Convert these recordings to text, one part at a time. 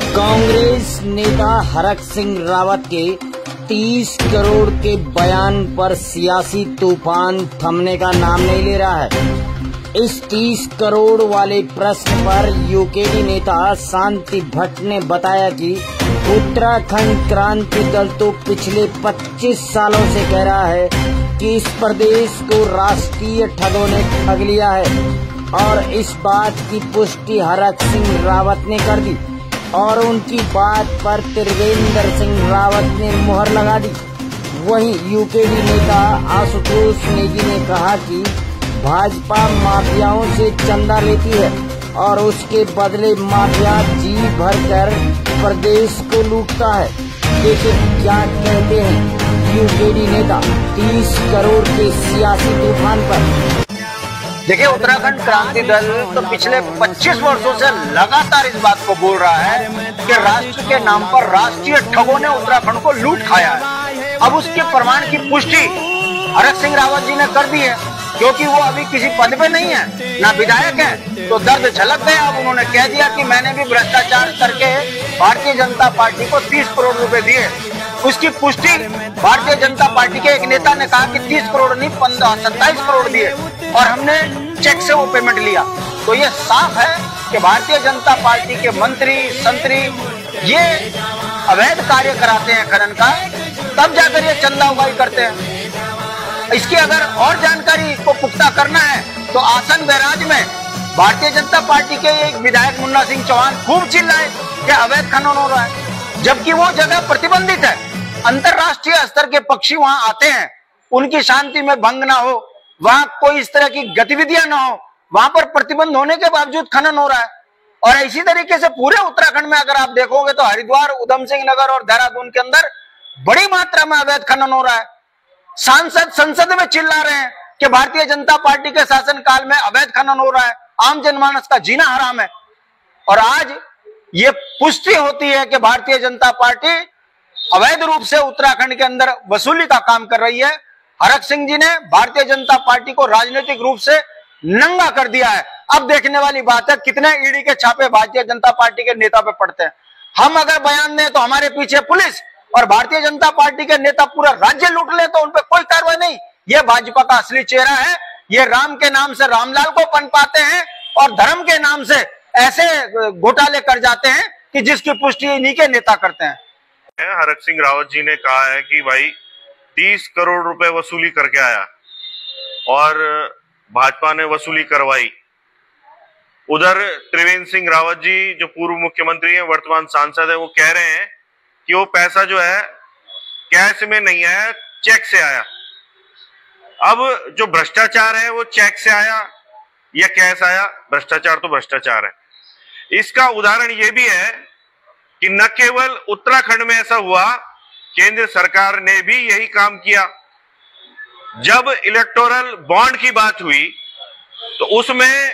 कांग्रेस नेता हरक सिंह रावत के 30 करोड़ के बयान पर सियासी तूफान थमने का नाम नहीं ले रहा है। इस 30 करोड़ वाले प्रश्न पर यूकेडी नेता शांति भट्ट ने बताया कि उत्तराखंड क्रांति दल तो पिछले 25 सालों से कह रहा है कि इस प्रदेश को राष्ट्रीय ठगों ने ठग लिया है और इस बात की पुष्टि हरक सिंह रावत ने कर दी और उनकी बात पर त्रिवेंद्र सिंह रावत ने मुहर लगा दी। वहीं यूकेडी नेता आशुतोष नेगी ने कहा कि भाजपा माफियाओं से चंदा लेती है और उसके बदले माफिया जी भरकर प्रदेश को लूटता है। देखिए क्या कहते हैं यूकेडी नेता 30 करोड़ के सियासी तूफान पर। देखिए, उत्तराखंड क्रांति दल तो पिछले 25 वर्षों से लगातार इस बात को बोल रहा है कि राष्ट्र के नाम पर राष्ट्रीय ठगों ने उत्तराखंड को लूट खाया है। अब उसके प्रमाण की पुष्टि हरक सिंह रावत जी ने कर दी है, क्योंकि वो अभी किसी पद पे नहीं है, ना विधायक है, तो दर्द झलक गया। अब उन्होंने कह दिया कि मैंने भी भ्रष्टाचार करके भारतीय जनता पार्टी को 30 करोड़ रुपए दिए। उसकी पुष्टि भारतीय जनता पार्टी के एक नेता ने कहा कि 30 करोड़ नहीं 27 करोड़ दिए और हमने चेक से वो पेमेंट लिया। तो ये साफ है कि भारतीय जनता पार्टी के मंत्री संतरी ये अवैध कार्य कराते हैं खनन का, तब जाकर ये चंदा उगाही करते हैं। इसकी अगर और जानकारी को पुख्ता करना है तो आसन बैराज में भारतीय जनता पार्टी के एक विधायक मुन्ना सिंह चौहान खूब चिल्लाए कि अवैध खनन हो रहा है, जबकि वो जगह प्रतिबंधित है। अंतरराष्ट्रीय स्तर के पक्षी वहां आते हैं, उनकी शांति में भंग ना हो, वहां कोई इस तरह की गतिविधियां ना हो, वहां पर प्रतिबंध होने के बावजूद खनन हो रहा है। और इसी तरीके से पूरे उत्तराखंड में अगर आप देखोगे तो हरिद्वार, उधम सिंह नगर और देहरादून के अंदर बड़ी मात्रा में अवैध खनन हो रहा है। सांसद संसद में चिल्ला रहे हैं कि भारतीय जनता पार्टी के शासनकाल में अवैध खनन हो रहा है, आम जनमानस का जीना हराम है। और आज ये पुष्टि होती है कि भारतीय जनता पार्टी अवैध रूप से उत्तराखंड के अंदर वसूली का काम कर रही है। हरक सिंह जी ने भारतीय जनता पार्टी को राजनीतिक रूप से नंगा कर दिया है। अब देखने वाली बात है कितने ईडी के छापे भारतीय जनता पार्टी के नेता पे पड़ते हैं। हम अगर बयान दें तो हमारे पीछे पुलिस और भारतीय जनता पार्टी के नेता पूरा राज्य लूट ले तो उनपे कोई कार्रवाई नहीं। ये भाजपा का असली चेहरा है। ये राम के नाम से रामलाल को पनपाते हैं और धर्म के नाम से ऐसे घोटाले कर जाते हैं कि जिसकी पुष्टि इन्हीं के नेता करते हैं। हरक सिंह रावत जी ने कहा है कि भाई 30 करोड़ रुपए वसूली करके आया और भाजपा ने वसूली करवाई। उधर त्रिवेंद्र सिंह रावत जी जो पूर्व मुख्यमंत्री हैं, वर्तमान सांसद है, वो कह रहे हैं कि वो पैसा जो है कैश में नहीं आया, चेक से आया। अब जो भ्रष्टाचार है वो चेक से आया या कैश आया, भ्रष्टाचार तो भ्रष्टाचार है। इसका उदाहरण ये भी है कि न केवल उत्तराखंड में ऐसा हुआ, केंद्र सरकार ने भी यही काम किया। जब इलेक्टोरल बॉन्ड की बात हुई तो उसमें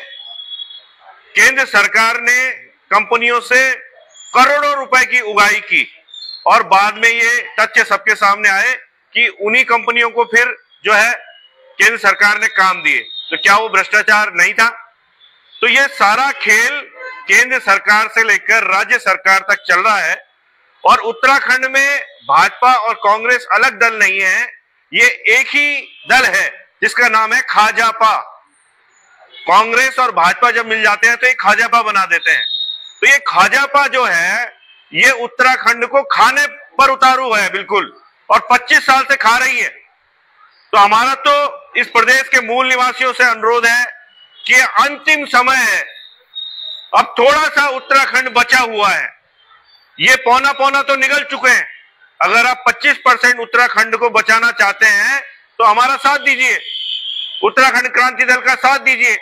केंद्र सरकार ने कंपनियों से करोड़ों रुपए की उगाही की और बाद में ये तथ्य सबके सामने आए कि उन्हीं कंपनियों को फिर जो है केंद्र सरकार ने काम दिए। तो क्या वो भ्रष्टाचार नहीं था? तो ये सारा खेल केंद्र सरकार से लेकर राज्य सरकार तक चल रहा है और उत्तराखंड में भाजपा और कांग्रेस अलग दल नहीं है, ये एक ही दल है जिसका नाम है खाजापा। कांग्रेस और भाजपा जब मिल जाते हैं तो एक खाजापा बना देते हैं। तो ये खाजापा जो है ये उत्तराखंड को खाने पर उतारू है बिल्कुल, और 25 साल से खा रही है। तो हमारा तो इस प्रदेश के मूल निवासियों से अनुरोध है कि अंतिम समय है, अब थोड़ा सा उत्तराखंड बचा हुआ है, ये पौना पौना तो निकल चुके हैं। अगर आप 25% उत्तराखंड को बचाना चाहते हैं तो हमारा साथ दीजिए, उत्तराखंड क्रांति दल का साथ दीजिए।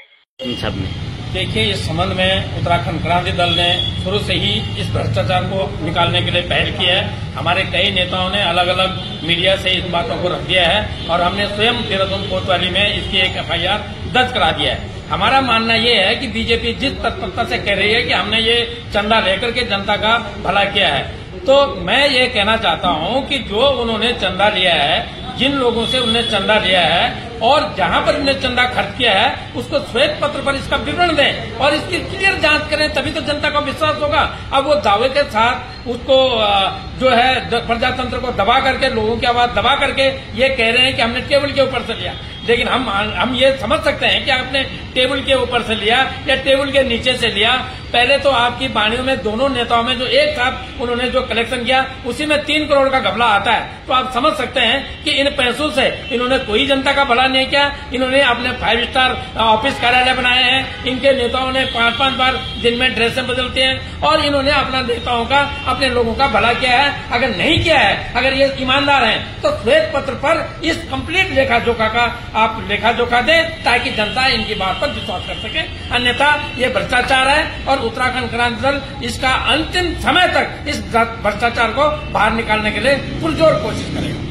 देखिए, इस संबंध में उत्तराखंड क्रांति दल ने शुरू से ही इस भ्रष्टाचार को निकालने के लिए पहल की है। हमारे कई नेताओं ने अलग अलग मीडिया से इस बातों को रख दिया है और हमने स्वयं देहरादून कोतवाली में इसकी एक FIR दर्ज करा दिया है। हमारा मानना ये है कि बीजेपी जिस तत्परता से कह रही है कि हमने ये चंदा लेकर के जनता का भला किया है, तो मैं ये कहना चाहता हूँ कि जो उन्होंने चंदा लिया है, जिन लोगों से उन्होंने चंदा लिया है और जहां पर इन्होंने चंदा खर्च किया है उसको श्वेत पत्र पर इसका विवरण दें और इसकी क्लियर जांच करें, तभी तो जनता का विश्वास होगा। अब वो दावे के साथ उसको जो है प्रजातंत्र को दबा करके, लोगों की आवाज दबा करके ये कह रहे हैं कि हमने टेबल के ऊपर से लिया, लेकिन हम ये समझ सकते हैं कि आपने टेबल के ऊपर से लिया या टेबल के नीचे से लिया। पहले तो आपकी वाणियों में दोनों नेताओं में जो एक साथ उन्होंने जो कलेक्शन किया उसी में 3 करोड़ का घपला आता है, तो आप समझ सकते हैं कि इन पैसों से इन्होंने कोई जनता का भला नहीं किया। इन्होंने अपने 5 स्टार ऑफिस कार्यालय बनाए हैं, इनके नेताओं ने 5-5 बार दिन में ड्रेसें बदलते हैं और इन्होंने अपना नेताओं का, अपने लोगों का भला किया है। अगर नहीं किया है, अगर ये ईमानदार हैं तो श्वेत पत्र पर इस कंप्लीट लेखा जोखा का आप लेखा जोखा दें ताकि जनता इनकी बात पर विश्वास कर सके। अन्यथा ये भ्रष्टाचार है और उत्तराखंड क्रांति दल इसका अंतिम समय तक इस भ्रष्टाचार को बाहर निकालने के लिए पुरजोर कोशिश करेगा।